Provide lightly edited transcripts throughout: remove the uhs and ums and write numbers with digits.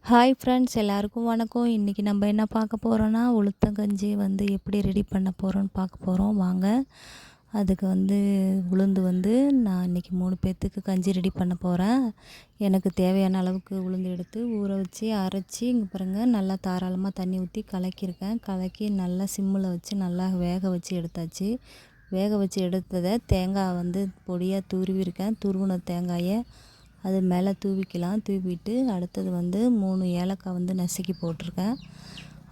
Hi friends, எல்லாருக்கும் வணக்கம். இன்றைக்கி நம்ம என்ன பார்க்க போகிறோன்னா, உளுத்தங்கஞ்சி எப்படி ரெடி பண்ண போகிறோன்னு பார்க்க போகிறோம். வாங்க. அதுக்கு உளுந்து நான் இன்றைக்கி 3 பேர்த்துக்கு கஞ்சி ரெடி பண்ண போகிறேன். எனக்கு தேவையான அளவுக்கு உளுந்து எடுத்து ஊற வச்சு அரைச்சி இங்கே பாருங்கள், நல்லா தாராளமாக தண்ணி ஊற்றி கலக்கியிருக்கேன். கலக்கி நல்லா சிம்மில் வச்சு நல்லா வேக வச்சு எடுத்தாச்சு. வேக வச்சு எடுத்ததை தேங்காய் பொடியாக துருவிருக்கேன். துருவின தேங்காயை அது மேலே தூவிக்கலாம். தூவிட்டு அடுத்தது 3 ஏலக்காய் நசுக்கி போட்டிருக்கேன்.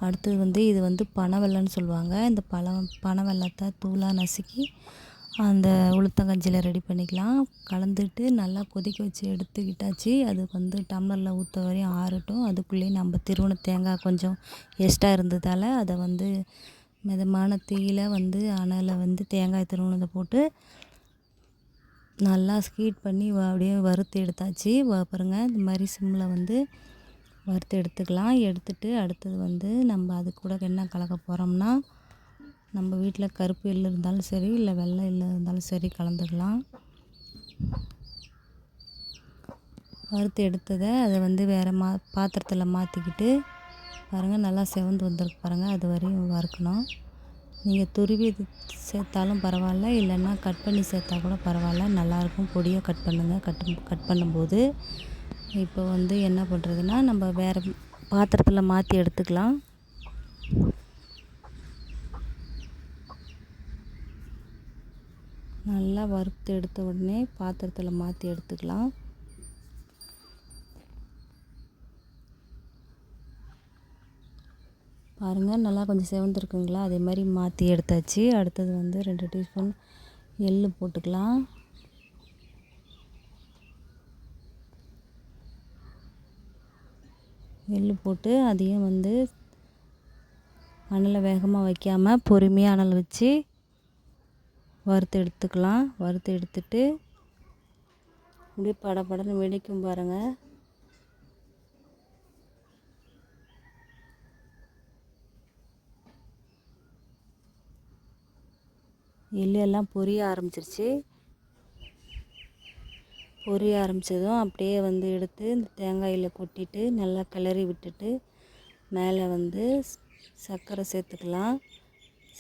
அடுத்தது இது பனவெல்லம்னு சொல்லுவாங்க. இந்த பனவெல்லத்தை தூளாக நசுக்கி அந்த உளுத்தங்கஞ்சியில் ரெடி பண்ணிக்கலாம். கலந்துட்டு நல்லா கொதிக்க வச்சு எடுத்துக்கிட்டாச்சு. அது டம்ளரில் ஊற்ற வரையும் ஆறட்டும். அதுக்குள்ளேயே நம்ம திருவண்ண தேங்காய் கொஞ்சம் எக்ஸ்ட்ரா இருந்ததால் அதை மிதமான தீயில அனலை தேங்காய் திருவண்ணத்தை போட்டு நல்லா ஹீட் பண்ணி அப்படியே வறுத்து எடுத்தாச்சு. பாருங்கள், இந்த மாதிரி சிம்மில் வறுத்து எடுத்துக்கலாம். எடுத்துட்டு அடுத்தது நம்ம அது கூட என்ன கலக்க போகிறோம்னா, நம்ம வீட்டில் கருப்பு எள்ளு இருந்தாலும் சரி, இல்லை வெள்ளை எள்ளு இருந்தாலும் சரி கலந்துக்கலாம். வறுத்து எடுத்ததை அதை வேறு பாத்திரத்தில் மாற்றிக்கிட்டு பாருங்கள், நல்லா செவந்து வந்திருக்கு பாருங்கள். அது வரையும் வறுக்கணும். நீங்கள் துருவி சேர்த்தாலும் பரவாயில்ல, இல்லைன்னா கட் பண்ணி சேர்த்தா கூட பரவாயில்ல, நல்லாயிருக்கும். பொடியாக கட் பண்ணுங்கள். கட் பண்ணும்போது இப்போ என்ன பண்ணுறதுன்னா, நம்ம வேறு பாத்திரத்தில் மாற்றி எடுத்துக்கலாம். நல்லா வறுத்து எடுத்த உடனே பாத்திரத்தில் மாற்றி எடுத்துக்கலாம். பாருங்கள், நல்லா கொஞ்சம் செவந்துருக்குங்களா? அதே மாதிரி மாற்றி எடுத்தாச்சு. அடுத்தது 2 டீஸ்பூன் எள்ளு போட்டுக்கலாம். எள்ளு போட்டு அதையும் அனலை வேகமாக வைக்காமல் பொறுமையாக அனல் வச்சு வறுத்து எடுத்துக்கலாம். வறுத்து எடுத்துட்டு அப்படியே படபடன்னு வெடிக்கும் பாருங்கள். எள்ளு எல்லாம் பொரிய ஆரம்பிச்சிருச்சு. பொரிய ஆரம்பித்ததும் அப்படியே எடுத்து இந்த தேங்காயில் கொட்டிட்டு நல்லா கிளறி விட்டுட்டு மேலே சர்க்கரை சேர்த்துக்கலாம்.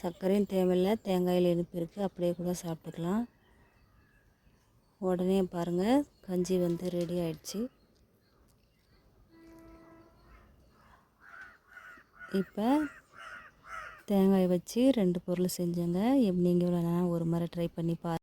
சர்க்கரையும் தேவையில்லை, தேங்காயில் இனிப்பு இருக்குது, அப்படியே கூட சாப்பிட்டுக்கலாம். உடனே பாருங்கள், கஞ்சி ரெடி ஆயிடுச்சு. இப்போ தேங்காய் வச்சு 2 பொருள் செஞ்சேங்க. நீங்கள் ஒரு முறை ட்ரை பண்ணி பாருங்கள்.